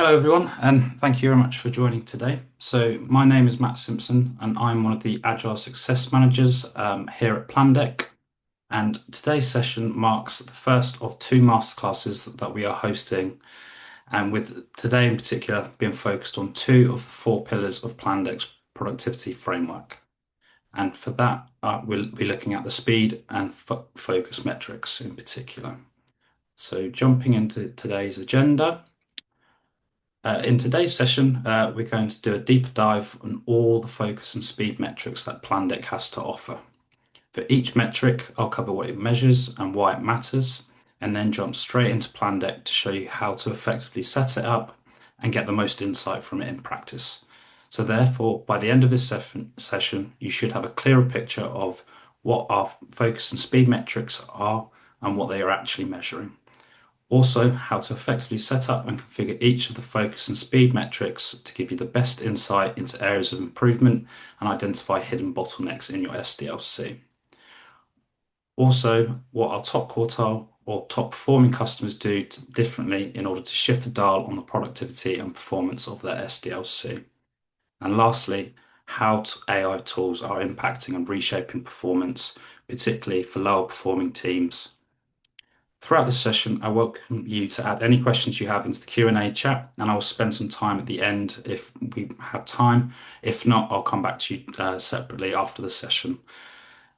Hello, everyone, and thank you very much for joining today. So, my name is Matt Simpson, and I'm one of the Agile Success Managers here at Plandek. And today's session marks the first of two masterclasses that we are hosting, and with today in particular being focused on two of the four pillars of Plandek's productivity framework. And for that, we'll be looking at the speed and focus metrics in particular. So, jumping into today's agenda. In today's session, we're going to do a deep dive on all the focus and speed metrics that Plandek has to offer. For each metric, I'll cover what it measures and why it matters, and then jump straight into Plandek to show you how to effectively set it up and get the most insight from it in practice. So therefore, by the end of this session, you should have a clearer picture of what our focus and speed metrics are and what they are actually measuring. Also, how to effectively set up and configure each of the focus and speed metrics to give you the best insight into areas of improvement and identify hidden bottlenecks in your SDLC. Also, what our top quartile or top performing customers do differently in order to shift the dial on the productivity and performance of their SDLC. And lastly, how AI tools are impacting and reshaping performance, particularly for lower performing teams. Throughout the session, I welcome you to add any questions you have into the Q&A chat, and I'll spend some time at the end if we have time. If not, I'll come back to you separately after the session.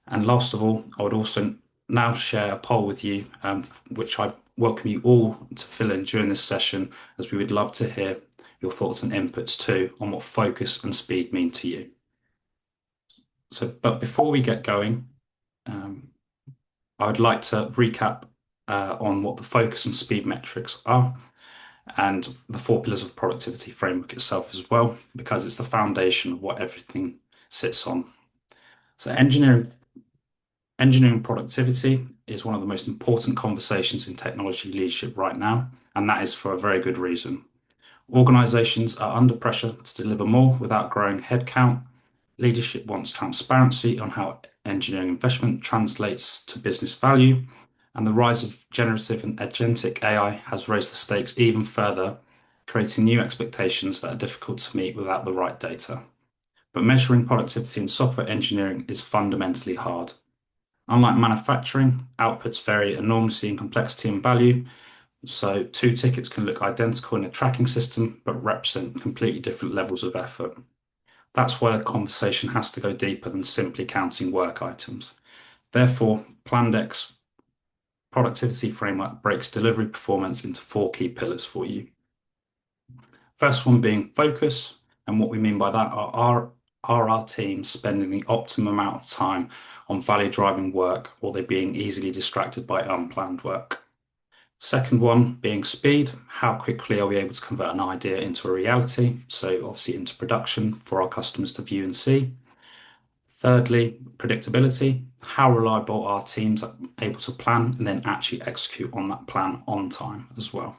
And last of all, I would also now share a poll with you, which I welcome you all to fill in during this session, as we would love to hear your thoughts and inputs too on what focus and speed mean to you. But before we get going, I would like to recap on what the focus and speed metrics are and the four pillars of productivity framework itself as well, because it's the foundation of what everything sits on. So engineering productivity is one of the most important conversations in technology leadership right now, and that is for a very good reason. Organizations are under pressure to deliver more without growing headcount. Leadership wants transparency on how engineering investment translates to business value, and the rise of generative and agentic AI has raised the stakes even further, creating new expectations that are difficult to meet without the right data. But measuring productivity in software engineering is fundamentally hard. Unlike manufacturing, outputs vary enormously in complexity and value, so two tickets can look identical in a tracking system but represent completely different levels of effort. That's why the conversation has to go deeper than simply counting work items. Therefore, Plandek's productivity framework breaks delivery performance into four key pillars for you. First one being focus, and what we mean by that are our teams spending the optimum amount of time on value-driving work, or they being easily distracted by unplanned work. Second one being speed, how quickly are we able to convert an idea into a reality, so obviously into production for our customers to view and see. Thirdly, predictability, how reliable are teams able to plan and then actually execute on that plan on time as well.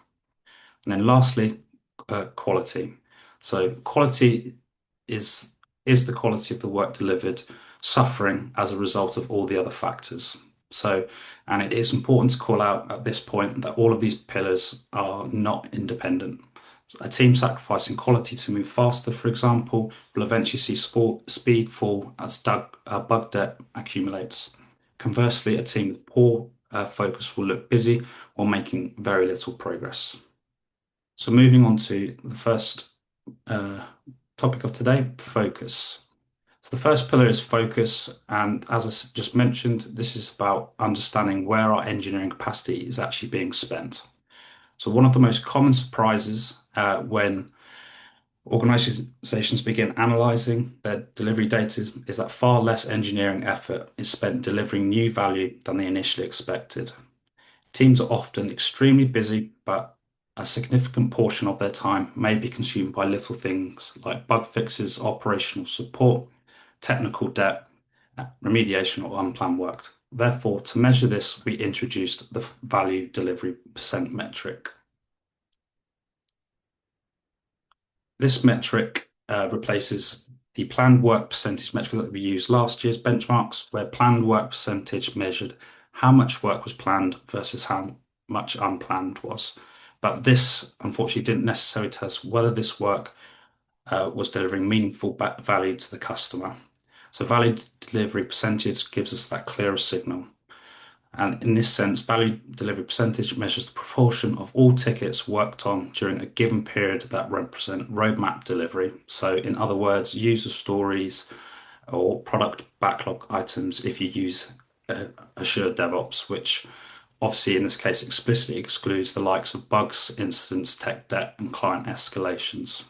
And then lastly, quality. So quality is the quality of the work delivered suffering as a result of all the other factors. And it is important to call out at this point that all of these pillars are not independent. A team sacrificing quality to move faster, for example, will eventually see speed fall as bug debt accumulates. Conversely, a team with poor focus will look busy while making very little progress. So moving on to the first topic of today, focus. So the first pillar is focus, and as I just mentioned, this is about understanding where our engineering capacity is actually being spent. So one of the most common surprises when organizations begin analyzing their delivery data is that far less engineering effort is spent delivering new value than they initially expected. Teams are often extremely busy, but a significant portion of their time may be consumed by little things like bug fixes, operational support, technical debt, remediation, or unplanned work. Therefore, to measure this, we introduced the value delivery percent metric. This metric replaces the planned work percentage metric that we used last year's benchmarks, where planned work percentage measured how much work was planned versus how much unplanned was. But this, unfortunately, didn't necessarily tell us whether this work was delivering meaningful value to the customer. So value delivery percentage gives us that clearer signal. And in this sense, value delivery percentage measures the proportion of all tickets worked on during a given period that represent roadmap delivery. So in other words, user stories or product backlog items if you use Azure DevOps, which obviously in this case explicitly excludes the likes of bugs, incidents, tech debt, and client escalations.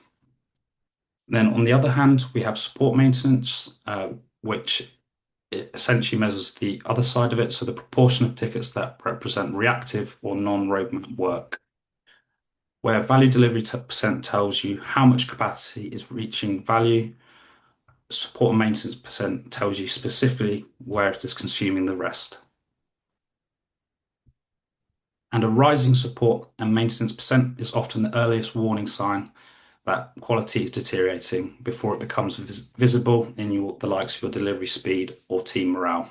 Then on the other hand, we have support maintenance, which it essentially measures the other side of it, so the proportion of tickets that represent reactive or non-roadmap work, where value delivery percent tells you how much capacity is reaching value, support and maintenance percent tells you specifically where it is consuming the rest. And a rising support and maintenance percent is often the earliest warning sign that quality is deteriorating before it becomes visible in the likes of your delivery speed or team morale.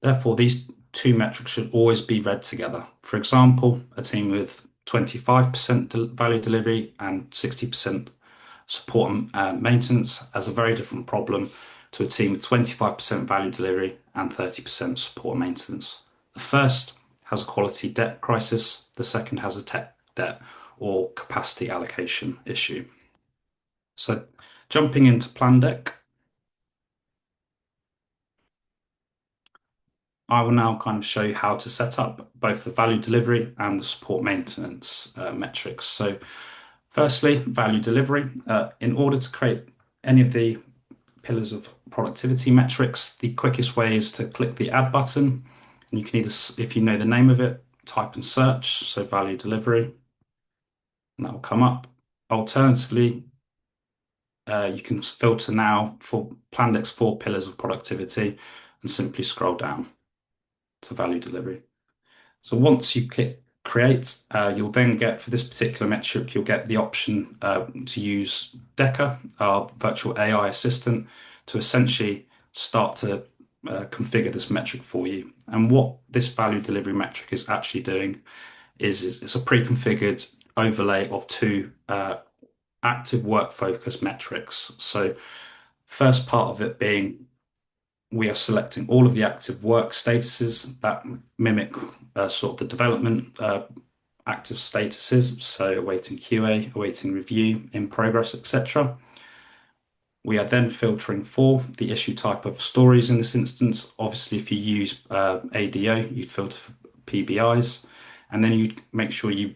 Therefore, these two metrics should always be read together. For example, a team with 25% value delivery and 60% support and maintenance has a very different problem to a team with 25% value delivery and 30% support and maintenance. The first has a quality debt crisis, the second has a tech debt or capacity allocation issue. So, jumping into Plandek, I will now kind of show you how to set up both the value delivery and the support maintenance metrics. So firstly, value delivery. In order to create any of the pillars of productivity metrics, the quickest way is to click the add button. And you can either, if you know the name of it, type and search, so value delivery, and that will come up. Alternatively, you can filter now for Plandek's 4 pillars of productivity and simply scroll down to value delivery. So once you click create, you'll then get, for this particular metric, you'll get the option to use Deca, our virtual AI assistant, to essentially start to configure this metric for you. And what this value delivery metric is actually doing is it's a pre-configured overlay of 2 active work focus metrics. So first part of it being we are selecting all of the active work statuses that mimic sort of the development active statuses, so awaiting QA, awaiting review, in progress, etc. We are then filtering for the issue type of stories in this instance. Obviously, if you use ADO, you'd filter for PBIs, and then you'd make sure you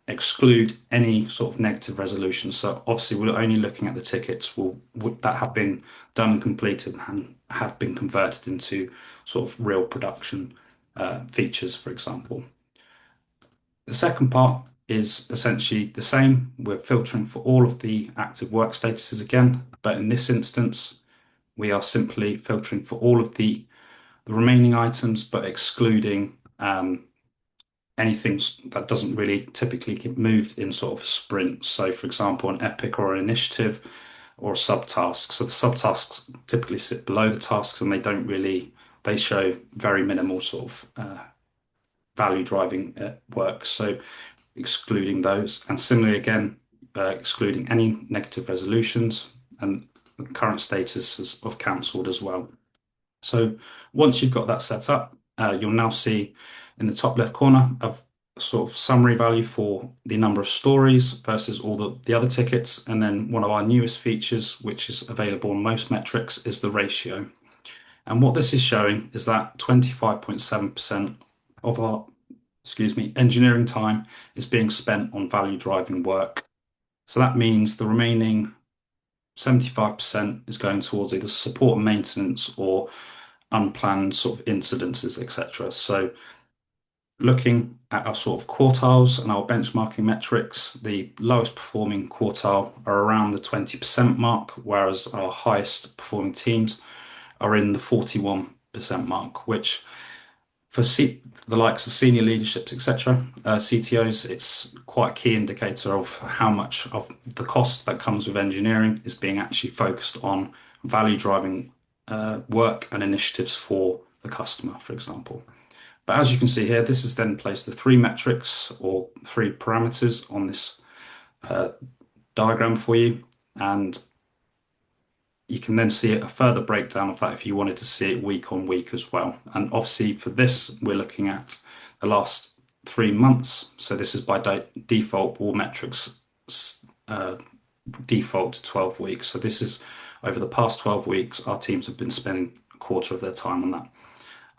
exclude any sort of negative resolution. So obviously we're only looking at the tickets that have been done and completed and have been converted into sort of real production features, for example. The second part is essentially the same. We're filtering for all of the active work statuses again, but in this instance, we are simply filtering for all of the remaining items, but excluding anything that doesn't really typically get moved in sort of a sprint. So, for example, an epic or an initiative or a subtask. So the subtasks typically sit below the tasks and they show very minimal sort of value driving work. So excluding those. And similarly, again, excluding any negative resolutions and the current status of cancelled as well. So once you've got that set up, you'll now see in the top left corner of sort of summary value for the number of stories versus all the other tickets. And then one of our newest features, which is available on most metrics, is the ratio. And what this is showing is that 25.7% of our, engineering time is being spent on value driving work. So that means the remaining 75% is going towards either support and maintenance or unplanned sort of incidences, etc. So looking at our sort of quartiles and our benchmarking metrics, the lowest performing quartile are around the 20% mark, whereas our highest performing teams are in the 41% mark, which for the likes of senior leaderships, etc., CTOs, it's quite a key indicator of how much of the cost that comes with engineering is being actually focused on value driving work and initiatives for the customer, for example. But as you can see here, this has then placed the three metrics or three parameters on this uh, diagram for you. And you can then see a further breakdown of that if you wanted to see it week on week as well. And obviously for this, we're looking at the last 3 months. So this is by default, all metrics uh, default to 12 weeks. So this is over the past 12 weeks, our teams have been spending a quarter of their time on that.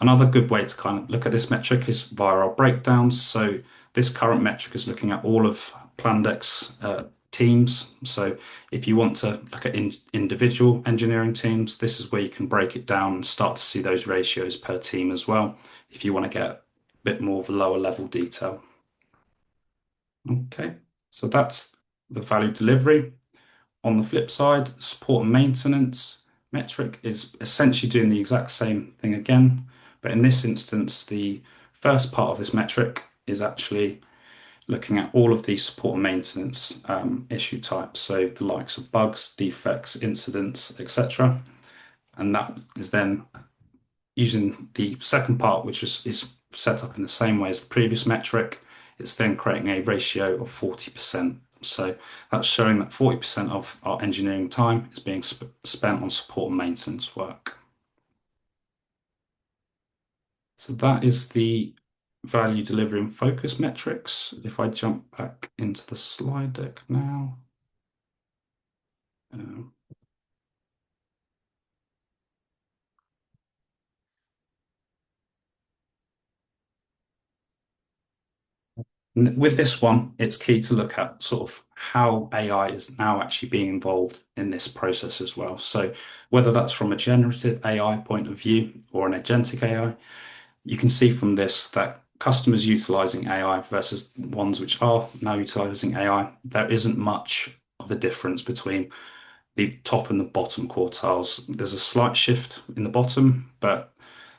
Another good way to kind of look at this metric is via our breakdowns. So this current metric is looking at all of Plandek's teams. So if you want to look at individual engineering teams, this is where you can break it down and start to see those ratios per team as well, if you want to get a bit more of a lower level detail. Okay, so that's the value delivery. On the flip side, support and maintenance metric is essentially doing the exact same thing again, but in this instance, the first part of this metric is actually looking at all of these support and maintenance issue types, so the likes of bugs, defects, incidents, etc. And that is then using the second part, which is set up in the same way as the previous metric. It's then creating a ratio of 40%. So that's showing that 40% of our engineering time is being spent on support and maintenance work. So that is the value delivery and focus metrics. If I jump back into the slide deck now. Um, with this one, it's key to look at sort of how AI is now actually being involved in this process as well. So whether that's from a generative AI point of view or an agentic AI, you can see from this that customers utilizing AI versus ones which are now utilizing AI, there isn't much of a difference between the top and the bottom quartiles. There's a slight shift in the bottom, but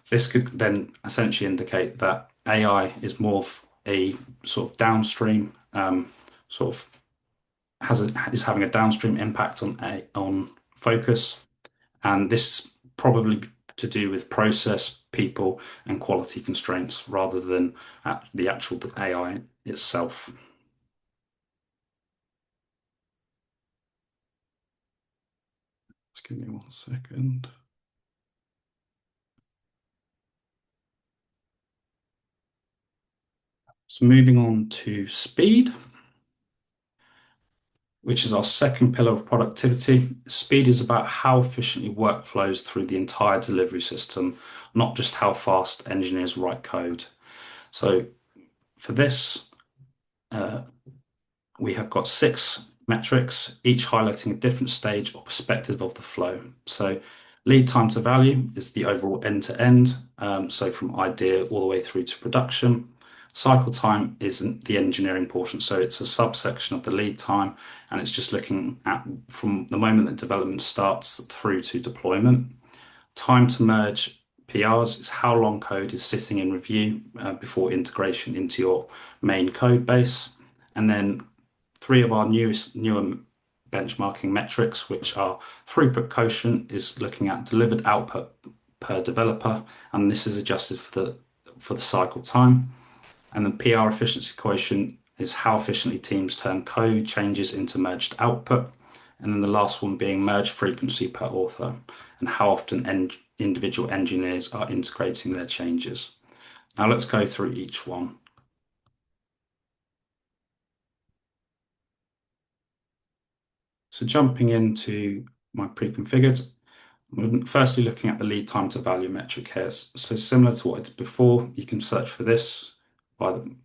this could then essentially indicate that AI is more of a sort of downstream, sort of is having a downstream impact on focus, and this is probably to do with process, people, and quality constraints rather than the actual AI itself. Just give me 1 second. So moving on to speed, which is our second pillar of productivity. Speed is about how efficiently work flows through the entire delivery system, not just how fast engineers write code. So for this, uh, we have got 6 metrics, each highlighting a different stage or perspective of the flow. So lead time to value is the overall end to end, so from idea all the way through to production. Cycle time isn't the engineering portion, so it's a subsection of the lead time, and it's just looking at from the moment that development starts through to deployment. Time to merge PRs is how long code is sitting in review before integration into your main code base. And then three of our newer benchmarking metrics, which are throughput quotient, is looking at delivered output per developer, and this is adjusted for the cycle time. And then PR efficiency quotient is how efficiently teams turn code changes into merged output. And then the last one being merge frequency per author and how often individual engineers are integrating their changes. Now let's go through each one. So jumping into my pre-configured, firstly looking at the lead time to value metric here. So similar to what I did before, you can search for this by the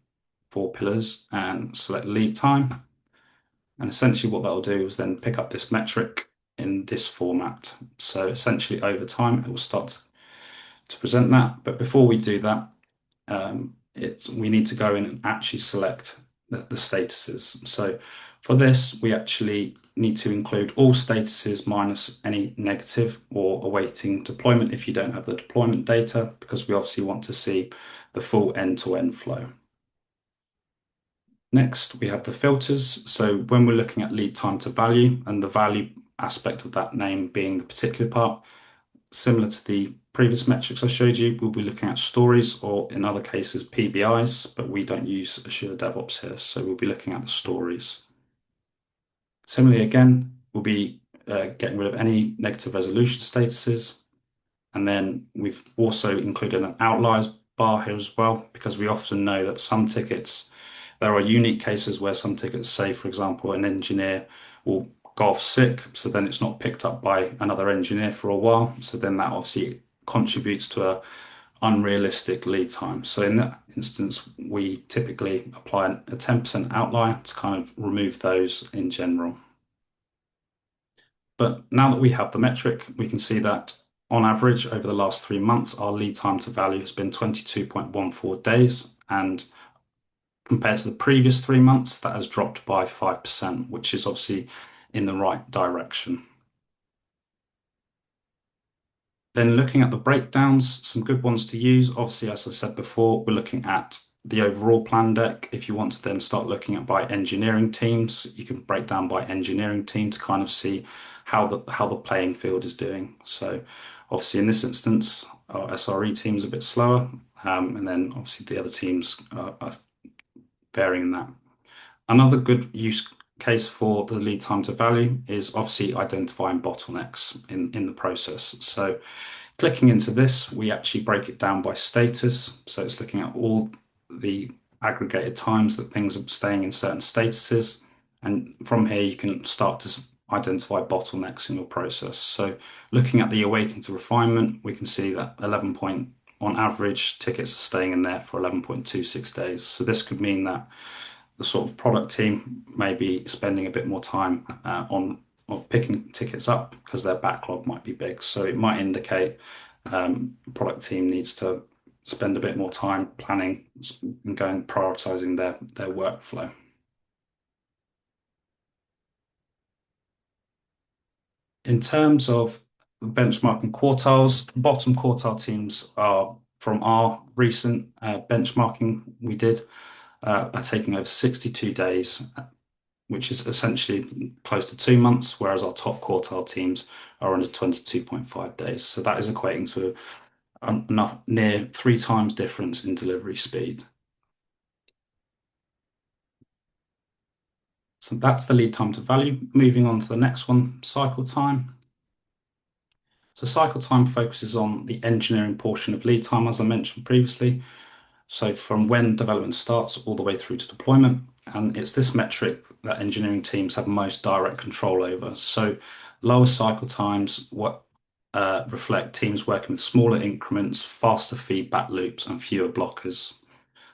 4 pillars and select lead time. And essentially what that'll do is then pick up this metric in this format. So essentially over time, it will start to present that. But before we do that, we need to go in and actually select the statuses. So for this, we actually need to include all statuses minus any negative or awaiting deployment if you don't have the deployment data, because we obviously want to see the full end-to-end flow. Next, we have the filters. So when we're looking at lead time to value and the value aspect of that name being the particular part, similar to the previous metrics I showed you, we'll be looking at stories or in other cases PBIs, but we don't use Azure DevOps here, so we'll be looking at the stories. Similarly, again, we'll be getting rid of any negative resolution statuses. And then we've also included an outliers bar here as well, because we often know that some tickets, there are unique cases where some tickets, say, for example, an engineer will go off sick, so then it's not picked up by another engineer for a while. So then that obviously contributes to a unrealistic lead time. So in that instance, we typically apply a 10% outlier to kind of remove those in general. But now that we have the metric, we can see that on average over the last 3 months, our lead time to value has been 22.14 days. And compared to the previous 3 months, that has dropped by 5%, which is obviously in the right direction. Then looking at the breakdowns, some good ones to use. Obviously, as I said before, we're looking at the overall Plandek. If you want to then start looking at by engineering teams, you can break down by engineering team to kind of see how the playing field is doing. So obviously in this instance, our SRE team is a bit slower, and then obviously the other teams are varying in that. Another good use case for the lead time to value is obviously identifying bottlenecks in the process. So clicking into this, we actually break it down by status. So it's looking at all the aggregated times that things are staying in certain statuses. And from here, you can start to identify bottlenecks in your process. So looking at the awaiting to refinement, we can see that 11 point, on average, tickets are staying in there for 11.26 days. So this could mean that the sort of product team may be spending a bit more time on picking tickets up because their backlog might be big. So it might indicate product team needs to spend a bit more time planning and going prioritizing their workflow. In terms of benchmarking quartiles, the bottom quartile teams are from our recent benchmarking we did are taking over 62 days, which is essentially close to 2 months, whereas our top quartile teams are under 22.5 days. So that is equating to enough near 3 times difference in delivery speed. So that's the lead time to value. Moving on to the next one, cycle time. So cycle time focuses on the engineering portion of lead time, as I mentioned previously. So from when development starts all the way through to deployment. And it's this metric that engineering teams have most direct control over. So lower cycle times reflect teams working with smaller increments, faster feedback loops, and fewer blockers.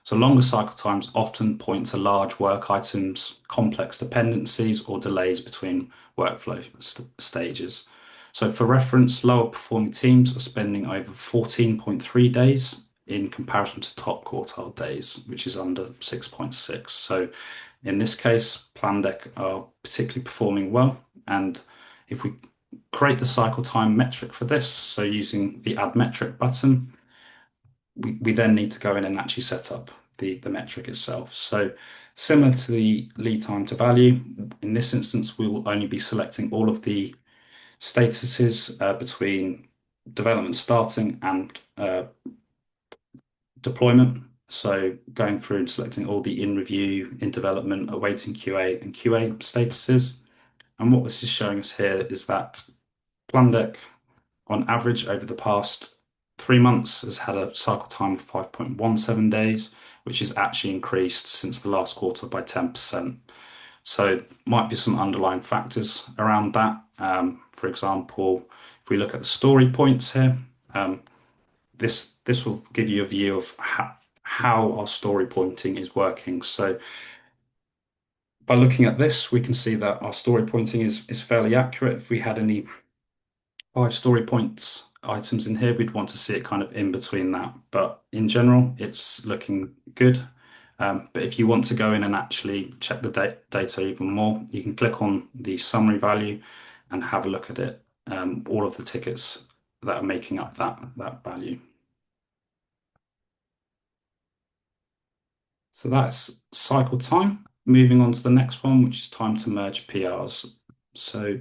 So longer cycle times often point to large work items, complex dependencies, or delays between workflow stages. So for reference, lower performing teams are spending over 14.3 days in comparison to top quartile days, which is under 6.6. So in this case, Plandek are particularly performing well. And if we create the cycle time metric for this, so using the add metric button, we then need to go in and actually set up the metric itself. So similar to the lead time to value, in this instance, we will only be selecting all of the statuses between development starting and deployment. So going through and selecting all the in review, in development, awaiting QA and QA statuses. And what this is showing us here is that Plandek, on average over the past 3 months, has had a cycle time of 5.17 days, which has actually increased since the last quarter by 10%. So might be some underlying factors around that. For example, if we look at the story points here, this will give you a view of how our story pointing is working. So by looking at this, we can see that our story pointing is fairly accurate. If we had any 5 story points items in here, we'd want to see it kind of in between that. But in general, it's looking good. But if you want to go in and actually check the data even more, you can click on the summary value and have a look at it, all of the tickets that are making up that value. So that's cycle time. Moving on to the next one, which is time to merge PRs. So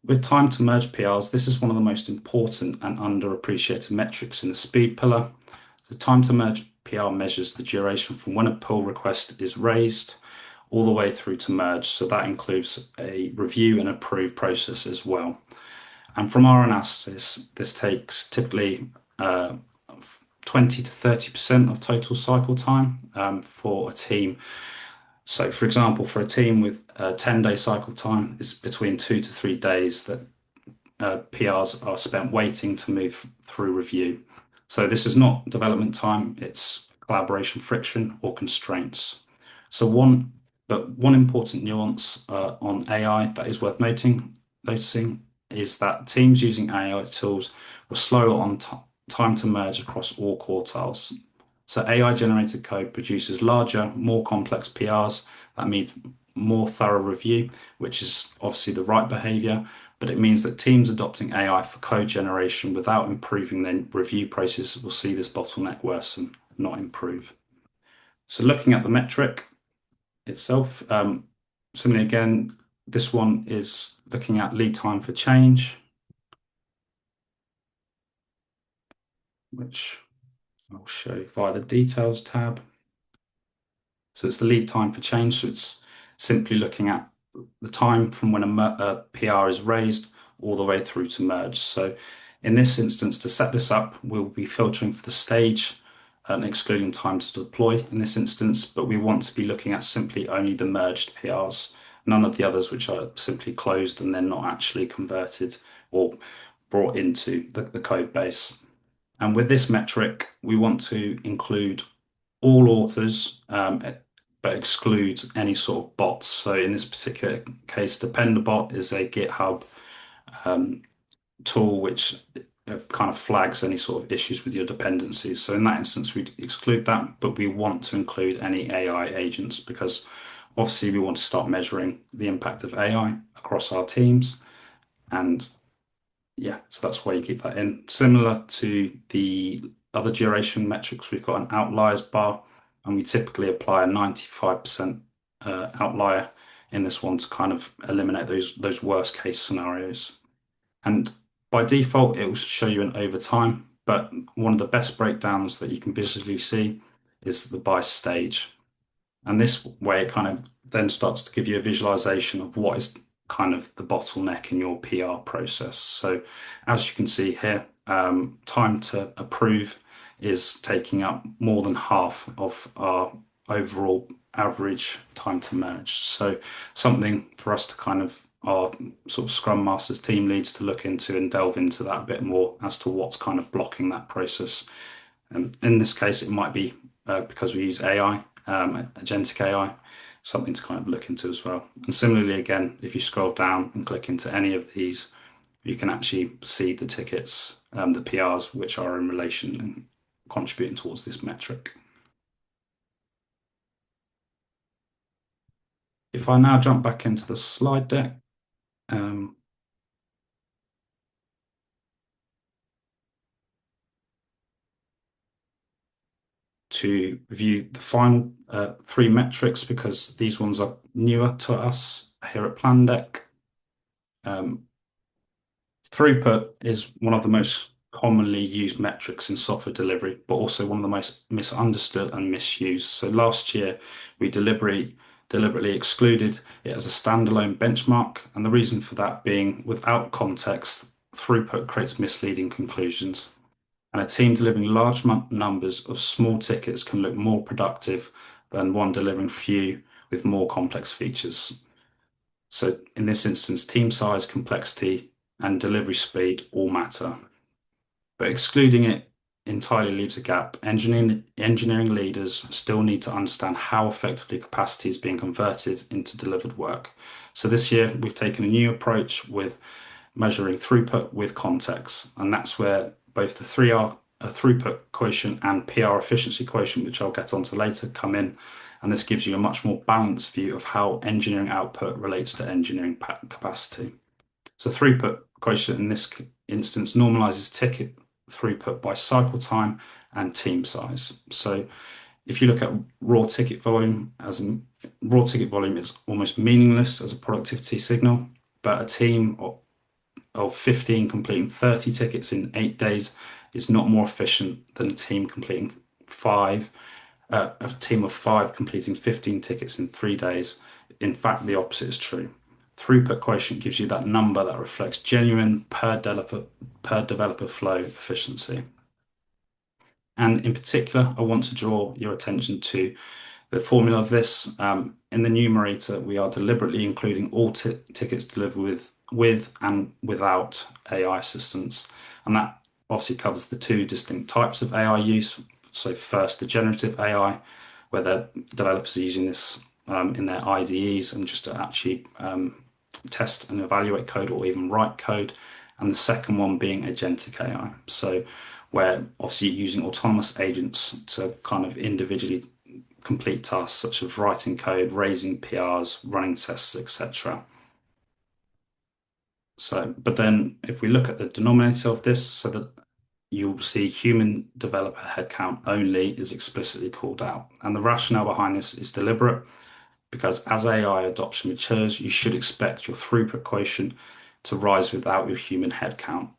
With time to merge PRs, this is one of the most important and underappreciated metrics in the speed pillar. The time to merge PR measures the duration from when a pull request is raised all the way through to merge. So that includes a review and approve process as well. And from our analysis, this takes typically 20 to 30% of total cycle time for a team. So, for example, for a team with a 10-day cycle time, it's between 2 to 3 days that PRs are spent waiting to move through review. So this is not development time, it's collaboration friction or constraints. So one important nuance on AI that is worth noticing is that teams using AI tools were slower on time to merge across all quartiles. So AI generated code produces larger, more complex PRs that need more thorough review, which is obviously the right behavior, but it means that teams adopting AI for code generation without improving their review process will see this bottleneck worsen, not improve. So looking at the metric itself, similarly again, this one is looking at lead time for change, which I'll show you via the details tab. So it's the lead time for change. So it's simply looking at the time from when a PR is raised all the way through to merge. So in this instance, to set this up, we'll be filtering for the stage and excluding time to deploy in this instance, but we want to be looking at simply only the merged PRs, none of the others which are simply closed and then not actually converted or brought into the code base. And with this metric, we want to include all authors, but exclude any sort of bots. So in this particular case, DependerBot is a GitHub um, tool which kind of flags any sort of issues with your dependencies. So in that instance, we'd exclude that, but we want to include any AI agents because obviously we want to start measuring the impact of AI across our teams. And yeah, so that's why you keep that in. Similar to the other duration metrics, we've got an outliers bar, and we typically apply a 95% outlier in this one to kind of eliminate those worst case scenarios. And by default, it will show you an over time, but one of the best breakdowns that you can visually see is the by stage. And this way, it kind of then starts to give you a visualization of what is kind of the bottleneck in your PR process. So, as you can see here, time to approve is taking up more than half of our overall average time to merge. So, something for us to kind of our sort of Scrum Masters team leads to look into and delve into that a bit more as to what's kind of blocking that process. And in this case, it might be because we use AI, agentic AI, something to kind of look into as well. And similarly, again, if you scroll down and click into any of these, you can actually see the tickets, the PRs, which are in relation and contributing towards this metric. If I now jump back into the slide deck, um, to review the final three metrics because these ones are newer to us here at Plandek. Um, Throughput is one of the most commonly used metrics in software delivery, but also one of the most misunderstood and misused. So last year, we deliberately excluded it as a standalone benchmark, and the reason for that being without context, throughput creates misleading conclusions. And a team delivering large numbers of small tickets can look more productive than one delivering few with more complex features. So in this instance, team size, complexity, and delivery speed all matter. But excluding it entirely leaves a gap. Engineering leaders still need to understand how effectively capacity is being converted into delivered work. So this year, we've taken a new approach with measuring throughput with context, and that's where both the 3R throughput quotient and PR efficiency quotient, which I'll get onto later, come in. And this gives you a much more balanced view of how engineering output relates to engineering capacity. So throughput quotient in this instance normalizes ticket throughput by cycle time and team size. So if you look at raw ticket volume, raw ticket volume is almost meaningless as a productivity signal, but a team of 15 completing 30 tickets in 8 days is not more efficient than five, a team of five completing 15 tickets in 3 days. In fact, the opposite is true. Throughput quotient gives you that number that reflects genuine per developer flow efficiency. And in particular, I want to draw your attention to the formula of this. In the numerator, we are deliberately including all tickets delivered with and without AI assistance. And that obviously covers the two distinct types of AI use. So first, the generative AI, where the developers are using this in their IDEs and just to actually test and evaluate code or even write code. And the second one being agentic AI. So where obviously you're using autonomous agents to kind of individually complete tasks such as writing code, raising PRs, running tests, etc. So, but then if we look at the denominator of this, so that you'll see human developer headcount only is explicitly called out. And the rationale behind this is deliberate because as AI adoption matures, you should expect your throughput quotient to rise without your human headcount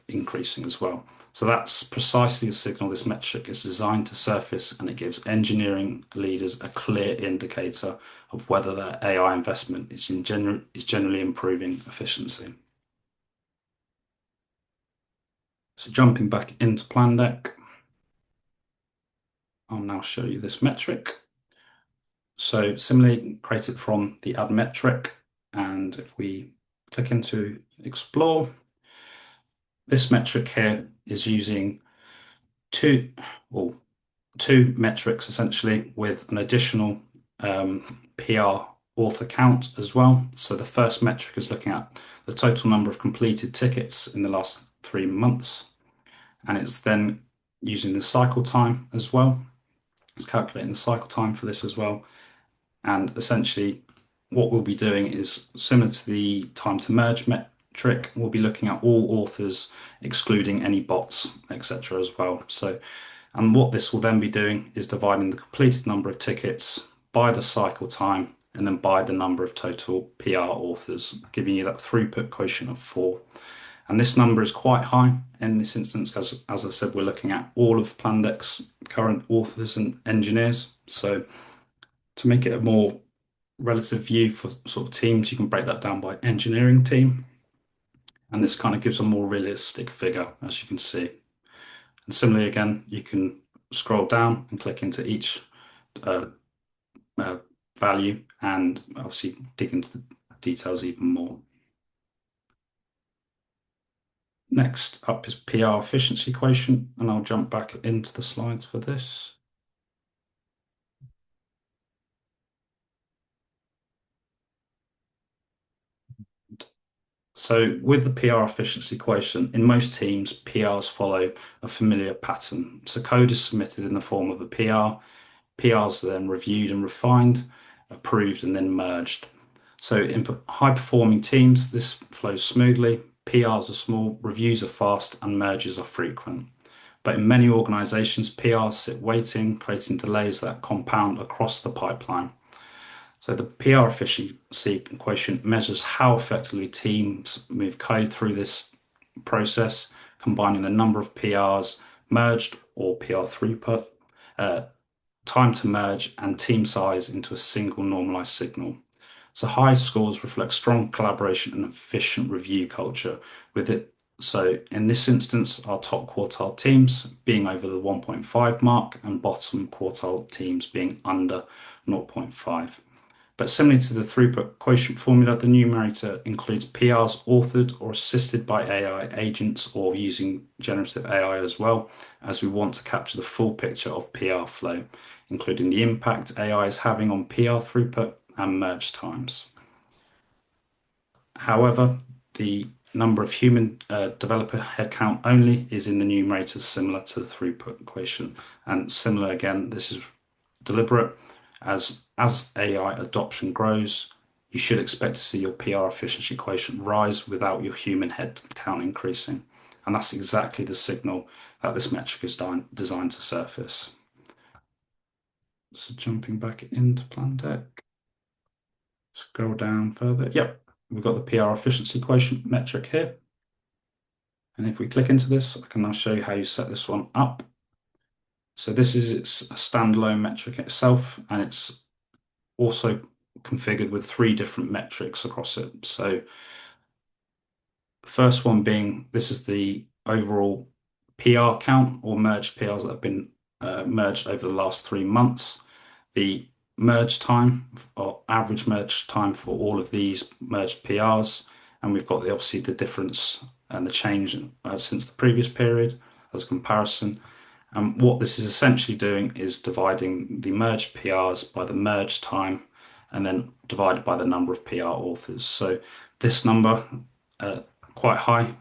increasing as well. So that's precisely the signal this metric is designed to surface, and it gives engineering leaders a clear indicator of whether their AI investment is generally improving efficiency. So jumping back into Plandek, I'll now show you this metric. So similarly, create it from the add metric, and if we click into explore, this metric here is using two, well, two metrics essentially with an additional PR author count as well. So the first metric is looking at the total number of completed tickets in the last 3 months, and it's then using the cycle time as well. It's calculating the cycle time for this as well. And essentially, what we'll be doing is similar to the time to merge metric, we'll be looking at all authors, excluding any bots, etc. as well. So, and what this will then be doing is dividing the completed number of tickets by the cycle time and then by the number of total PR authors, giving you that throughput quotient of 4. And this number is quite high in this instance, as I said, we're looking at all of Plandek's current authors and engineers. So to make it a more relative view for sort of teams, you can break that down by engineering team. And this kind of gives a more realistic figure, as you can see. And similarly, again, you can scroll down and click into each uh, uh, value and obviously dig into the details even more. Next up is PR efficiency quotient, and I'll jump back into the slides for this. So with the PR efficiency quotient, in most teams, PRs follow a familiar pattern. So code is submitted in the form of a PR. PRs are then reviewed and refined, approved, and then merged. So in high-performing teams, this flows smoothly. PRs are small, reviews are fast, and merges are frequent. But in many organizations, PRs sit waiting, creating delays that compound across the pipeline. So the PR efficiency quotient measures how effectively teams move code through this process, combining the number of PRs merged or PR throughput, uh, time to merge, and team size into a single normalized signal. So high scores reflect strong collaboration and efficient review culture with it. So in this instance, our top quartile teams being over the 1.5 mark and bottom quartile teams being under 0.5. But similarly to the throughput quotient formula, the numerator includes PRs authored or assisted by AI agents or using generative AI as well, as we want to capture the full picture of PR flow, including the impact AI is having on PR throughput and merge times. However, the number of human developer headcount only is in the numerator, similar to the throughput quotient. And similar again, this is deliberate. As AI adoption grows, you should expect to see your PR efficiency quotient rise without your human head count increasing. And that's exactly the signal that this metric is designed to surface. So jumping back into Plandek, scroll down further. Yep. we've got the PR efficiency quotient metric here. And if we click into this, I can now show you how you set this one up. So this is its standalone metric itself, and it's also configured with three different metrics across it. So the first one being this is the overall PR count or merged PRs that have been merged over the last 3 months. The merge time or average merge time for all of these merged PRs, and we've got obviously the difference and the change since the previous period as a comparison. And what this is essentially doing is dividing the merged PRs by the merge time and then divided by the number of PR authors. So this number uh, quite high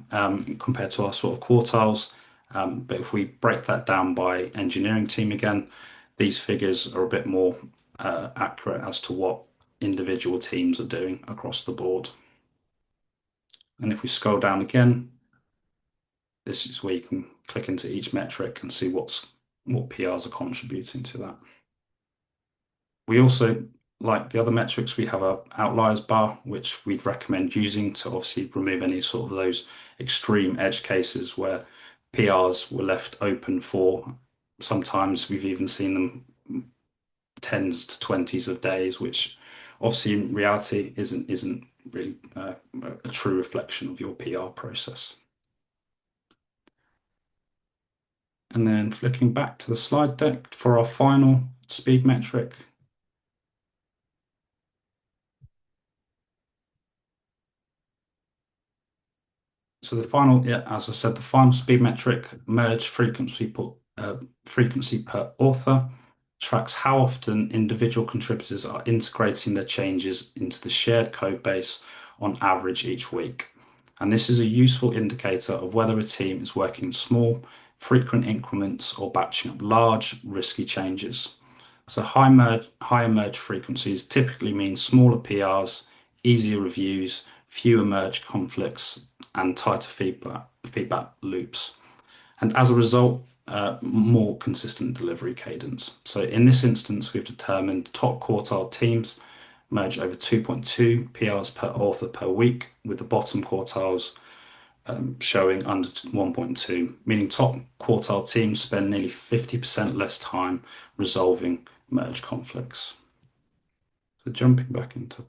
compared to our sort of quartiles. But if we break that down by engineering team again, these figures are a bit more accurate as to what individual teams are doing across the board. And if we scroll down again, this is where you can click into each metric and see what PRs are contributing to that. We also, like the other metrics, we have a outliers bar, which we'd recommend using to obviously remove any sort of those extreme edge cases where PRs were left open for sometimes we've even seen them tens to twenties of days, which obviously in reality isn't really a true reflection of your PR process. And then flicking back to the slide deck for our final speed metric. So the final, yeah, as I said, the final speed metric, merge frequency per author, tracks how often individual contributors are integrating their changes into the shared code base on average each week. And this is a useful indicator of whether a team is working in small, frequent increments or batching up large, risky changes. So higher merge frequencies typically mean smaller PRs, easier reviews, fewer merge conflicts, and tighter feedback loops. And as a result, more consistent delivery cadence. So in this instance, we've determined top quartile teams merge over 2.2 PRs per author per week, with the bottom quartiles showing under 1.2, meaning top quartile teams spend nearly 50% less time resolving merge conflicts. So jumping back into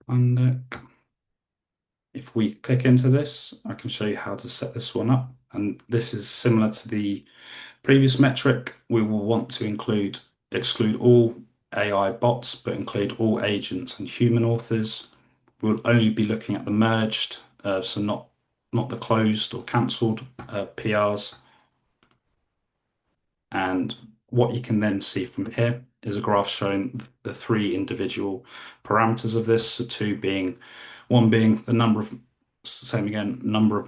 Plandek. If we click into this, I can show you how to set this one up. And this is similar to the previous metric. We will want to exclude all AI bots, but include all agents and human authors. We'll only be looking at the merged, so not the closed or cancelled PRs. And what you can then see from here is a graph showing the three individual parameters of this. So one being the number of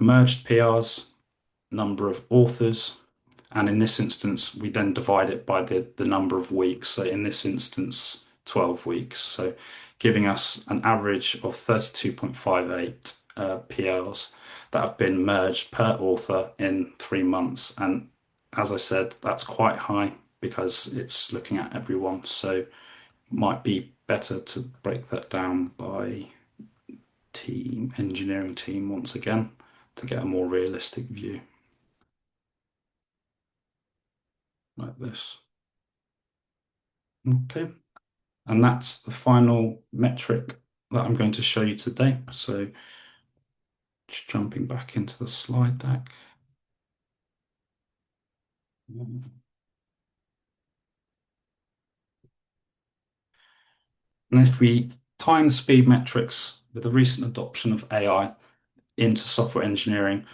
merged PRs, number of authors, and in this instance, we then divide it by the number of weeks. So in this instance, 12 weeks. So giving us an average of 32.58 PRs that have been merged per author in 3 months. And as I said, that's quite high because it's looking at everyone. So it might be better to break that down by engineering team once again to get a more realistic view like this. Okay. And that's the final metric that I'm going to show you today. So just jumping back into the slide deck. And if we tie in the speed metrics with the recent adoption of AI into software engineering,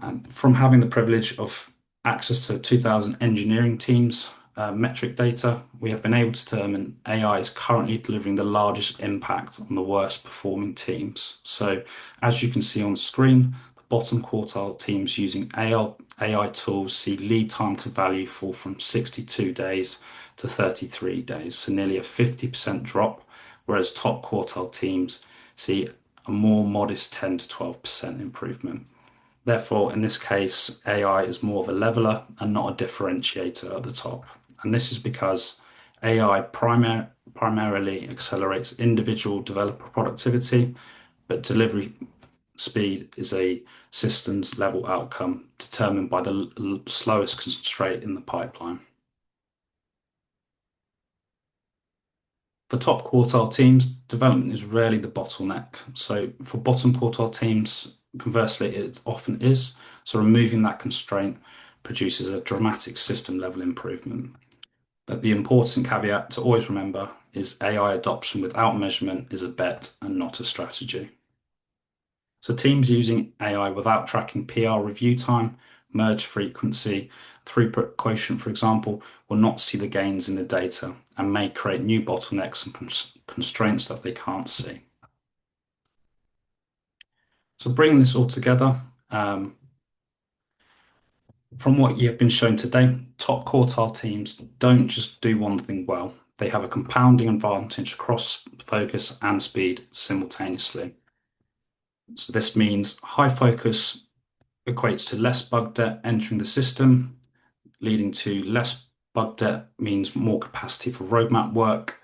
and from having the privilege of access to 2,000 engineering teams, metric data, we have been able to determine AI is currently delivering the largest impact on the worst performing teams. So as you can see on screen, the bottom quartile teams using AI tools see lead time to value fall from 62 days to 33 days, so nearly a 50% drop, whereas top quartile teams see a more modest 10 to 12% improvement. Therefore, in this case, AI is more of a leveler and not a differentiator at the top. And this is because AI primarily accelerates individual developer productivity, but delivery speed is a systems level outcome determined by the slowest constraint in the pipeline. For top quartile teams, development is rarely the bottleneck. So for bottom quartile teams, conversely, it often is. So removing that constraint produces a dramatic system level improvement. But the important caveat to always remember is AI adoption without measurement is a bet and not a strategy. So teams using AI without tracking PR review time, merge frequency, throughput quotient, for example, will not see the gains in the data and may create new bottlenecks and constraints that they can't see. So bringing this all together, from what you have been shown today, top quartile teams don't just do one thing well. They have a compounding advantage across focus and speed simultaneously. So this means high focus equates to less bug debt entering the system, leading to less bug debt means more capacity for roadmap work.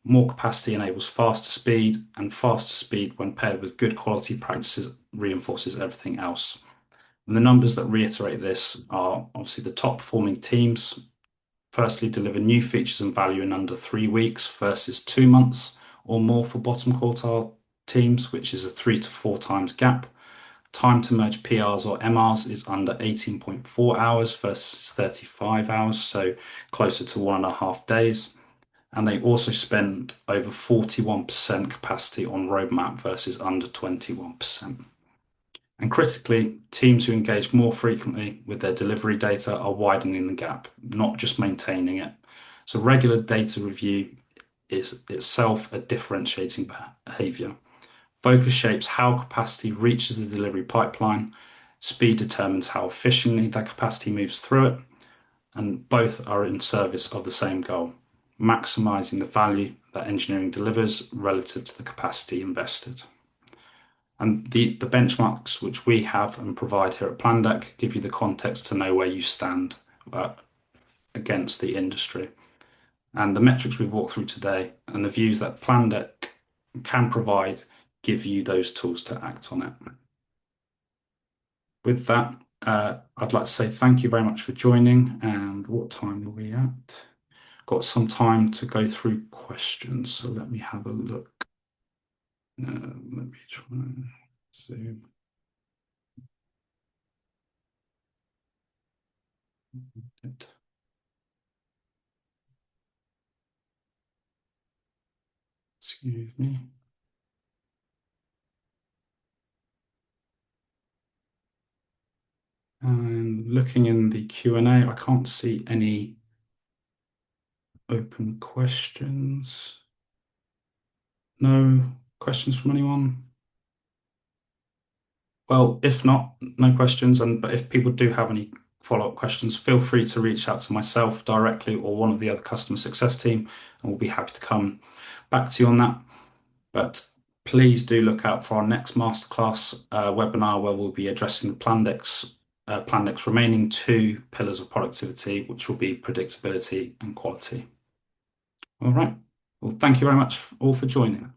More capacity enables faster speed, and faster speed, when paired with good quality practices, reinforces everything else. And the numbers that reiterate this are obviously the top performing teams. Firstly, deliver new features and value in under 3 weeks versus 2 months or more for bottom quartile teams, which is a 3 to 4 times gap. Time to merge PRs or MRs is under 18.4 hours versus 35 hours, so closer to 1.5 days. And they also spend over 41% capacity on roadmap versus under 21%. And critically, teams who engage more frequently with their delivery data are widening the gap, not just maintaining it. So regular data review is itself a differentiating behavior. Focus shapes how capacity reaches the delivery pipeline. Speed determines how efficiently that capacity moves through it. And both are in service of the same goal, maximizing the value that engineering delivers relative to the capacity invested. And the benchmarks which we have and provide here at Plandek give you the context to know where you stand against the industry. And the metrics we've walked through today and the views that Plandek can provide give you those tools to act on it. With that, I'd like to say thank you very much for joining. And what time are we at? Got some time to go through questions, so let me have a look. Let me try and zoom. Excuse me. And looking in the Q&A, I can't see any open questions. No questions from anyone? Well, if not, no questions. But if people do have any follow-up questions, feel free to reach out to myself directly or one of the other customer success team, and we'll be happy to come back to you on that. But please do look out for our next masterclass webinar where we'll be addressing the Plandek's remaining 2 pillars of productivity, which will be predictability and quality. All right. Well, thank you very much all for joining.